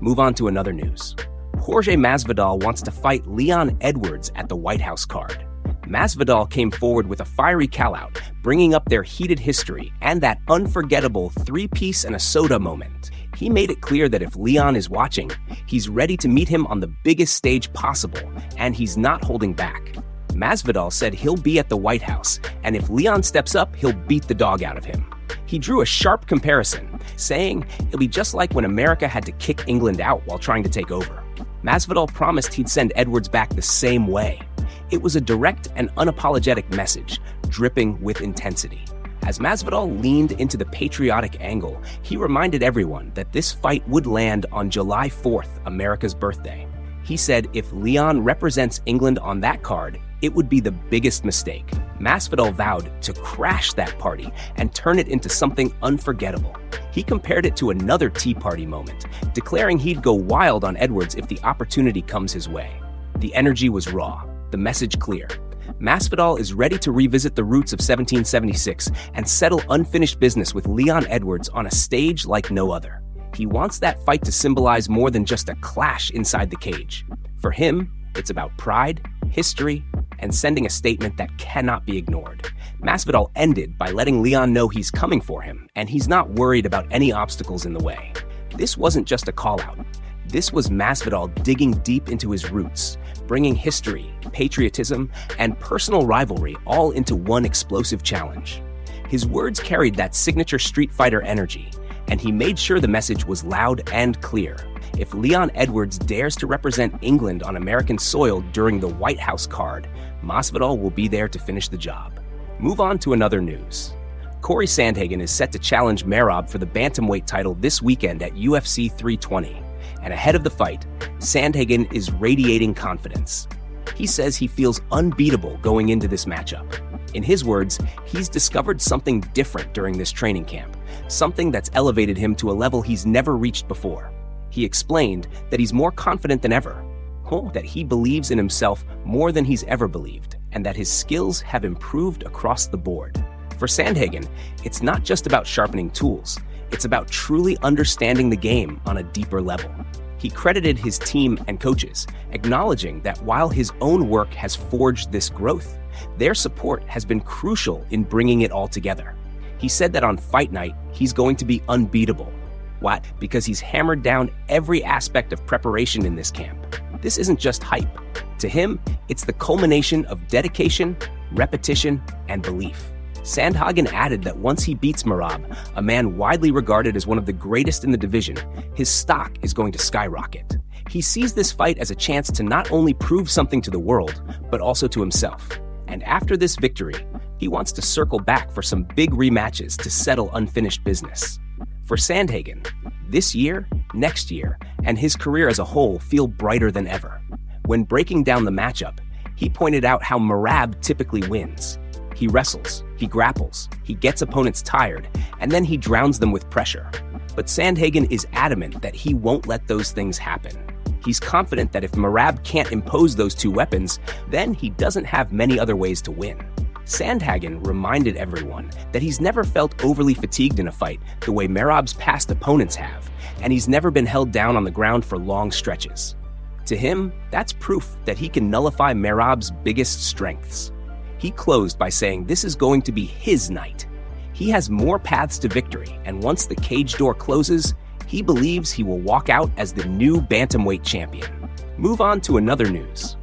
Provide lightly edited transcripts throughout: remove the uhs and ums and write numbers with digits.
Move on to another news. Jorge Masvidal wants to fight Leon Edwards at the White House card. Masvidal came forward with a fiery call-out, bringing up their heated history and that unforgettable three-piece and a soda moment. He made it clear that if Leon is watching, he's ready to meet him on the biggest stage possible, and he's not holding back. Masvidal said he'll be at the White House, and if Leon steps up, he'll beat the dog out of him. He drew a sharp comparison, saying it'll be just like when America had to kick England out while trying to take over. Masvidal promised he'd send Edwards back the same way. It was a direct and unapologetic message, dripping with intensity. As Masvidal leaned into the patriotic angle, he reminded everyone that this fight would land on July 4th, America's birthday. He said if Leon represents England on that card, it would be the biggest mistake. Masvidal vowed to crash that party and turn it into something unforgettable. He compared it to another Tea Party moment, declaring he'd go wild on Edwards if the opportunity comes his way. The energy was raw, the message clear. Masvidal is ready to revisit the roots of 1776 and settle unfinished business with Leon Edwards on a stage like no other. He wants that fight to symbolize more than just a clash inside the cage. For him, it's about pride, history, and sending a statement that cannot be ignored. Masvidal ended by letting Leon know he's coming for him, and he's not worried about any obstacles in the way. This wasn't just a call-out. This was Masvidal digging deep into his roots, bringing history, patriotism, and personal rivalry all into one explosive challenge. His words carried that signature Street Fighter energy, and he made sure the message was loud and clear. If Leon Edwards dares to represent England on American soil during the White House card, Masvidal will be there to finish the job. Move on to another news. Corey Sandhagen is set to challenge Merab for the bantamweight title this weekend at UFC 320. And ahead of the fight, Sandhagen is radiating confidence. He says he feels unbeatable going into this matchup. In his words, he's discovered something different during this training camp, something that's elevated him to a level he's never reached before. He explained that he's more confident than ever, that he believes in himself more than he's ever believed, and that his skills have improved across the board. For Sandhagen, it's not just about sharpening tools, it's about truly understanding the game on a deeper level. He credited his team and coaches, acknowledging that while his own work has forged this growth, their support has been crucial in bringing it all together. He said that on fight night, he's going to be unbeatable. Why? Because he's hammered down every aspect of preparation in this camp. This isn't just hype. To him, it's the culmination of dedication, repetition, and belief. Sandhagen added that once he beats Merab, a man widely regarded as one of the greatest in the division, his stock is going to skyrocket. He sees this fight as a chance to not only prove something to the world, but also to himself. And after this victory, he wants to circle back for some big rematches to settle unfinished business. For Sandhagen, this year, next year, and his career as a whole feel brighter than ever. When breaking down the matchup, he pointed out how Merab typically wins. He wrestles, he grapples, he gets opponents tired, and then he drowns them with pressure. But Sandhagen is adamant that he won't let those things happen. He's confident that if Merab can't impose those two weapons, then he doesn't have many other ways to win. Sandhagen reminded everyone that he's never felt overly fatigued in a fight the way Merab's past opponents have, and he's never been held down on the ground for long stretches. To him, that's proof that he can nullify Merab's biggest strengths. He closed by saying this is going to be his night. He has more paths to victory, and once the cage door closes, he believes he will walk out as the new bantamweight champion. Move on to another news.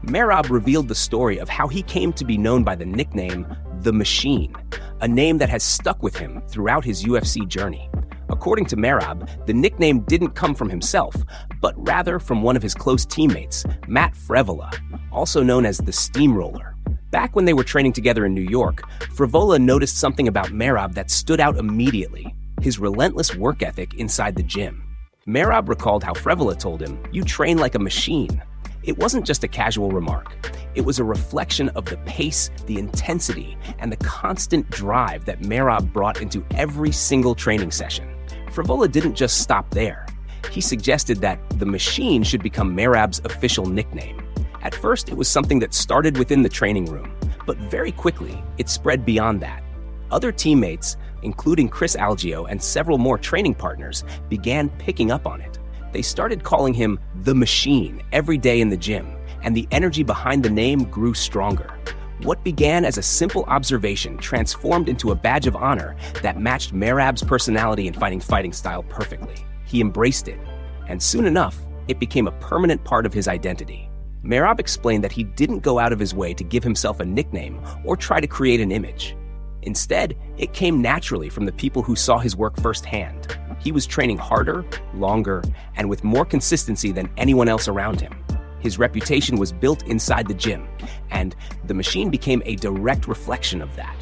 Merab revealed the story of how he came to be known by the nickname The Machine, a name that has stuck with him throughout his UFC journey. According to Merab, the nickname didn't come from himself, but rather from one of his close teammates, Matt Frevola, also known as the Steamroller. Back when they were training together in New York, Frevola noticed something about Merab that stood out immediately: his relentless work ethic inside the gym. Merab recalled how Frevola told him, "You train like a machine." It wasn't just a casual remark. It was a reflection of the pace, the intensity, and the constant drive that Merab brought into every single training session. Frevola didn't just stop there. He suggested that the Machine should become Merab's official nickname. At first, it was something that started within the training room, but very quickly, it spread beyond that. Other teammates, including Chris Algio and several more training partners, began picking up on it. They started calling him the Machine every day in the gym, and the energy behind the name grew stronger. What began as a simple observation transformed into a badge of honor that matched Merab's personality and fighting style perfectly. He embraced it, and soon enough, it became a permanent part of his identity. Merab explained that he didn't go out of his way to give himself a nickname or try to create an image. Instead, it came naturally from the people who saw his work firsthand. He was training harder, longer, and with more consistency than anyone else around him. His reputation was built inside the gym, and the Machine became a direct reflection of that.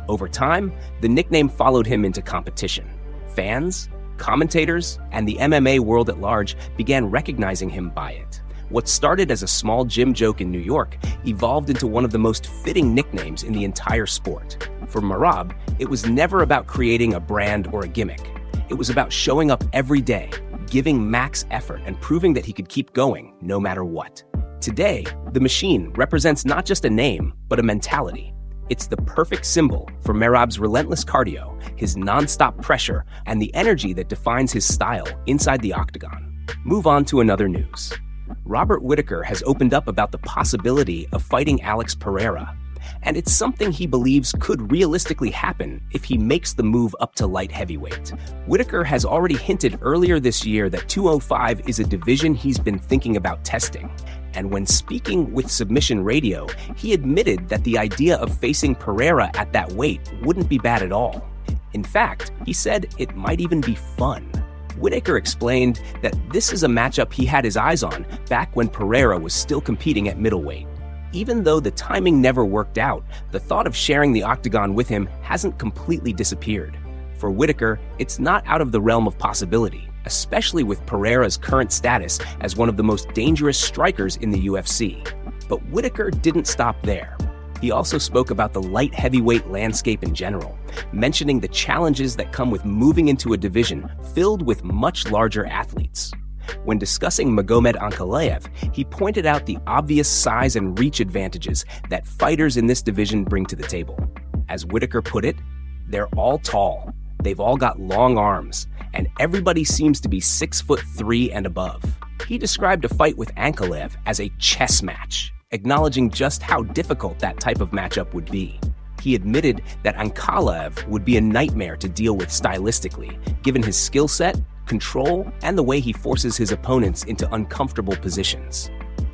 Over time, the nickname followed him into competition. Fans, commentators, and the MMA world at large began recognizing him by it. What started as a small gym joke in New York evolved into one of the most fitting nicknames in the entire sport. For Merab, it was never about creating a brand or a gimmick. It was about showing up every day, giving max effort, and proving that he could keep going no matter what. Today, the Machine represents not just a name, but a mentality. It's the perfect symbol for Merab's relentless cardio, his non-stop pressure, and the energy that defines his style inside the octagon. Move on to another news. Robert Whittaker has opened up about the possibility of fighting Alex Pereira, and it's something he believes could realistically happen if he makes the move up to light heavyweight. Whittaker has already hinted earlier this year that 205 is a division he's been thinking about testing, and when speaking with Submission Radio, he admitted that the idea of facing Pereira at that weight wouldn't be bad at all. In fact, he said it might even be fun. Whittaker explained that this is a matchup he had his eyes on back when Pereira was still competing at middleweight. Even though the timing never worked out, the thought of sharing the octagon with him hasn't completely disappeared. For Whittaker, it's not out of the realm of possibility, especially with Pereira's current status as one of the most dangerous strikers in the UFC. But Whittaker didn't stop there. He also spoke about the light heavyweight landscape in general, mentioning the challenges that come with moving into a division filled with much larger athletes. When discussing Magomed Ankalaev, he pointed out the obvious size and reach advantages that fighters in this division bring to the table. As Whittaker put it, they're all tall, they've all got long arms, and everybody seems to be 6'3" and above. He described a fight with Ankalaev as a chess match, acknowledging just how difficult that type of matchup would be. He admitted that Ankalaev would be a nightmare to deal with stylistically, given his skill set, control, and the way he forces his opponents into uncomfortable positions.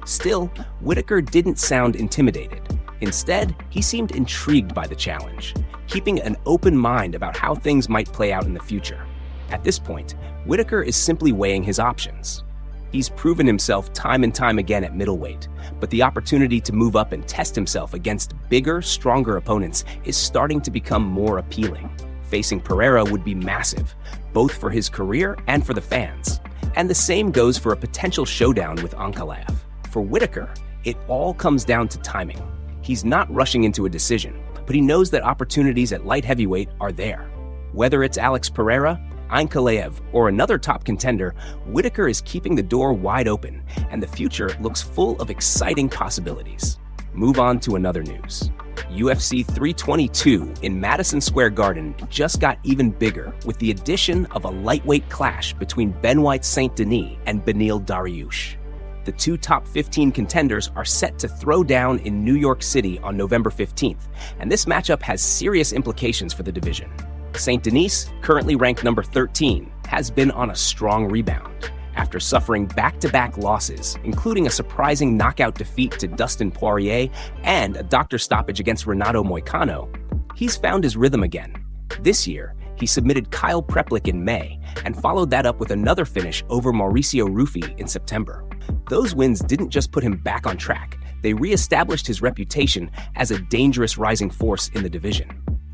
Still, Whittaker didn't sound intimidated. Instead, he seemed intrigued by the challenge, keeping an open mind about how things might play out in the future. At this point, Whittaker is simply weighing his options. He's proven himself time and time again at middleweight, but the opportunity to move up and test himself against bigger, stronger opponents is starting to become more appealing. Facing Pereira would be massive, both for his career and for the fans. And the same goes for a potential showdown with Ankalaev. For Whittaker, it all comes down to timing. He's not rushing into a decision, but he knows that opportunities at light heavyweight are there. Whether it's Alex Pereira, Ankalaev, or another top contender, Whittaker is keeping the door wide open, and the future looks full of exciting possibilities. Move on to another news. UFC 322 in Madison Square Garden just got even bigger with the addition of a lightweight clash between Benoit Saint-Denis and Beneil Dariush. The two top 15 contenders are set to throw down in New York City on November 15th, and this matchup has serious implications for the division. Saint-Denis, currently ranked number 13, has been on a strong rebound. After suffering back-to-back losses, including a surprising knockout defeat to Dustin Poirier and a doctor stoppage against Renato Moicano, he's found his rhythm again. This year, he submitted Kyle Preplik in May and followed that up with another finish over Mauricio Ruffi in September. Those wins didn't just put him back on track, they re-established his reputation as a dangerous rising force in the division.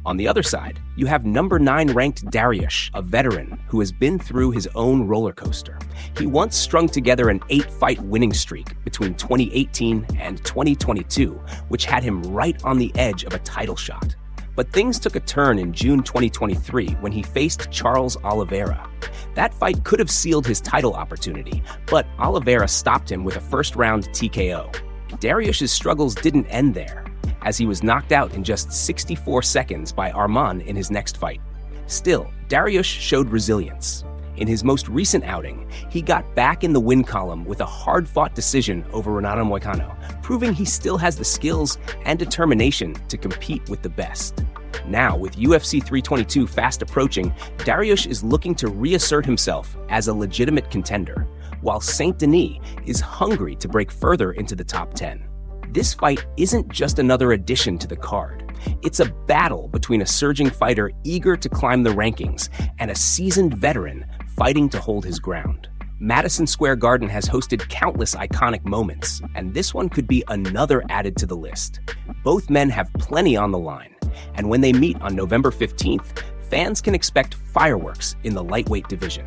On the other side, you have number 9 ranked Dariush, a veteran who has been through his own roller coaster. He once strung together an 8-fight winning streak between 2018 and 2022, which had him right on the edge of a title shot. But things took a turn in June 2023 when he faced Charles Oliveira. That fight could have sealed his title opportunity, but Oliveira stopped him with a first-round TKO. Dariush's struggles didn't end there, as he was knocked out in just 64 seconds by Arman in his next fight. Still, Dariush showed resilience. In his most recent outing, he got back in the win column with a hard-fought decision over Renato Moicano, proving he still has the skills and determination to compete with the best. Now, with UFC 322 fast approaching, Dariush is looking to reassert himself as a legitimate contender, while Saint Denis is hungry to break further into the top 10. This fight isn't just another addition to the card. It's a battle between a surging fighter eager to climb the rankings and a seasoned veteran fighting to hold his ground. Madison Square Garden has hosted countless iconic moments, and this one could be another added to the list. Both men have plenty on the line, and when they meet on November 15th, fans can expect fireworks in the lightweight division.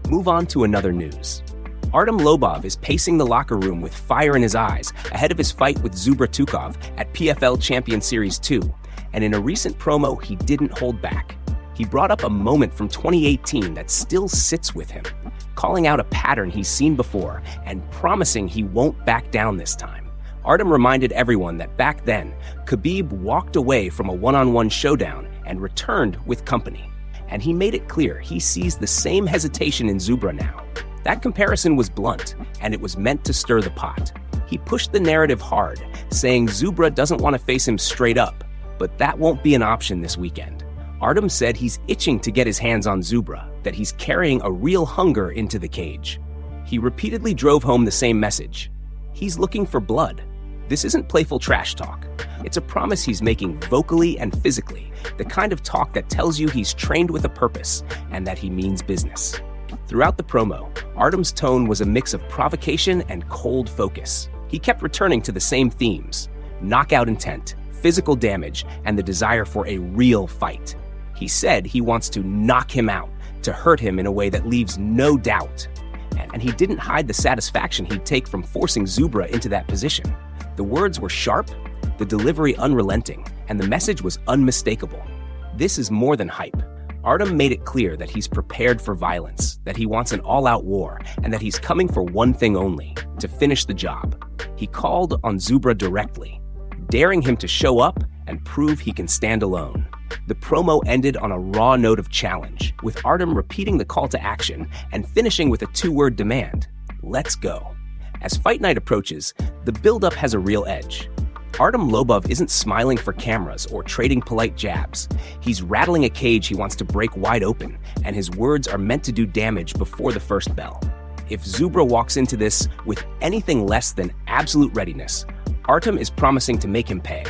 Move on to another news. Artem Lobov is pacing the locker room with fire in his eyes ahead of his fight with Zuffa Tukhugov at PFL Champion Series 2, and in a recent promo, he didn't hold back. He brought up a moment from 2018 that still sits with him, calling out a pattern he's seen before and promising he won't back down this time. Artem reminded everyone that back then, Khabib walked away from a one-on-one showdown and returned with company, and he made it clear he sees the same hesitation in Zuffa now. That comparison was blunt, and it was meant to stir the pot. He pushed the narrative hard, saying Zuffa doesn't want to face him straight up, but that won't be an option this weekend. Artem said he's itching to get his hands on Zuffa, that he's carrying a real hunger into the cage. He repeatedly drove home the same message. He's looking for blood. This isn't playful trash talk. It's a promise he's making vocally and physically, the kind of talk that tells you he's trained with a purpose and that he means business. Throughout the promo, Artem's tone was a mix of provocation and cold focus. He kept returning to the same themes: knockout intent, physical damage, and the desire for a real fight. He said he wants to knock him out, to hurt him in a way that leaves no doubt. And he didn't hide the satisfaction he'd take from forcing Zuffa into that position. The words were sharp, the delivery unrelenting, and the message was unmistakable. This is more than hype. Artem made it clear that he's prepared for violence, that he wants an all-out war, and that he's coming for one thing only: to finish the job. He called on Zuffa directly, daring him to show up and prove he can stand alone. The promo ended on a raw note of challenge, with Artem repeating the call to action and finishing with a two-word demand: let's go. As fight night approaches, the build-up has a real edge. Artem Lobov isn't smiling for cameras or trading polite jabs. He's rattling a cage he wants to break wide open, and his words are meant to do damage before the first bell. If Zuffa walks into this with anything less than absolute readiness, Artem is promising to make him pay,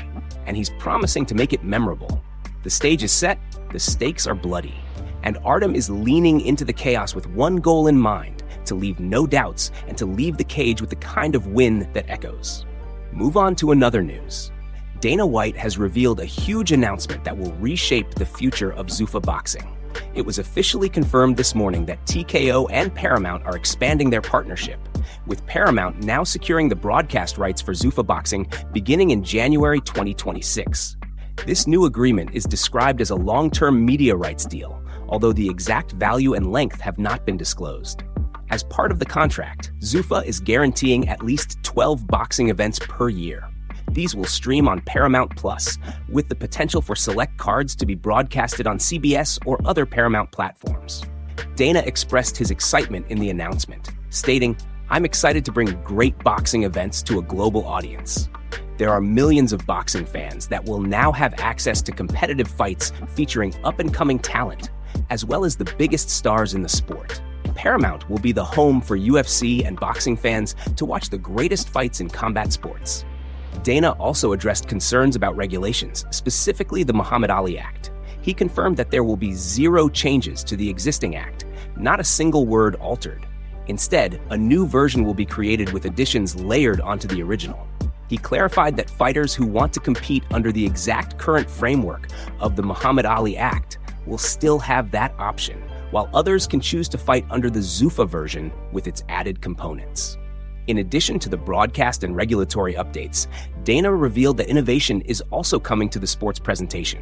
and he's promising to make it memorable. The stage is set, the stakes are bloody, and Artem is leaning into the chaos with one goal in mind: to leave no doubts and to leave the cage with the kind of win that echoes. Move on to another news. Dana White has revealed a huge announcement that will reshape the future of Zuffa boxing. It was officially confirmed this morning that TKO and Paramount are expanding their partnership, with Paramount now securing the broadcast rights for Zuffa boxing beginning in January 2026. This new agreement is described as a long-term media rights deal, although the exact value and length have not been disclosed. As part of the contract, Zuffa is guaranteeing at least 12 boxing events per year. These will stream on Paramount Plus, with the potential for select cards to be broadcasted on CBS or other Paramount platforms. Dana expressed his excitement in the announcement, stating, "I'm excited to bring great boxing events to a global audience." There are millions of boxing fans that will now have access to competitive fights featuring up-and-coming talent, as well as the biggest stars in the sport. Paramount will be the home for UFC and boxing fans to watch the greatest fights in combat sports. Dana also addressed concerns about regulations, specifically the Muhammad Ali Act. He confirmed that there will be zero changes to the existing act, not a single word altered. Instead, a new version will be created with additions layered onto the original. He clarified that fighters who want to compete under the exact current framework of the Muhammad Ali Act will still have that option, while others can choose to fight under the Zuffa version with its added components. In addition to the broadcast and regulatory updates, Dana revealed that innovation is also coming to the sports presentation.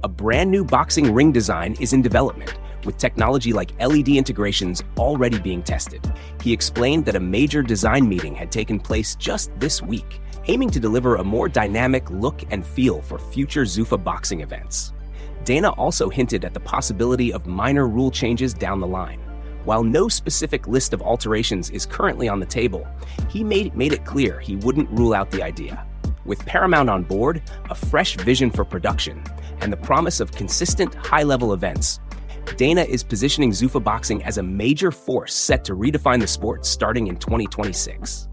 A brand new boxing ring design is in development, with technology like LED integrations already being tested. He explained that a major design meeting had taken place just this week, aiming to deliver a more dynamic look and feel for future Zuffa boxing events. Dana also hinted at the possibility of minor rule changes down the line. While no specific list of alterations is currently on the table, he made it clear he wouldn't rule out the idea. With Paramount on board, a fresh vision for production, and the promise of consistent, high-level events, Dana is positioning Zuffa boxing as a major force set to redefine the sport starting in 2026.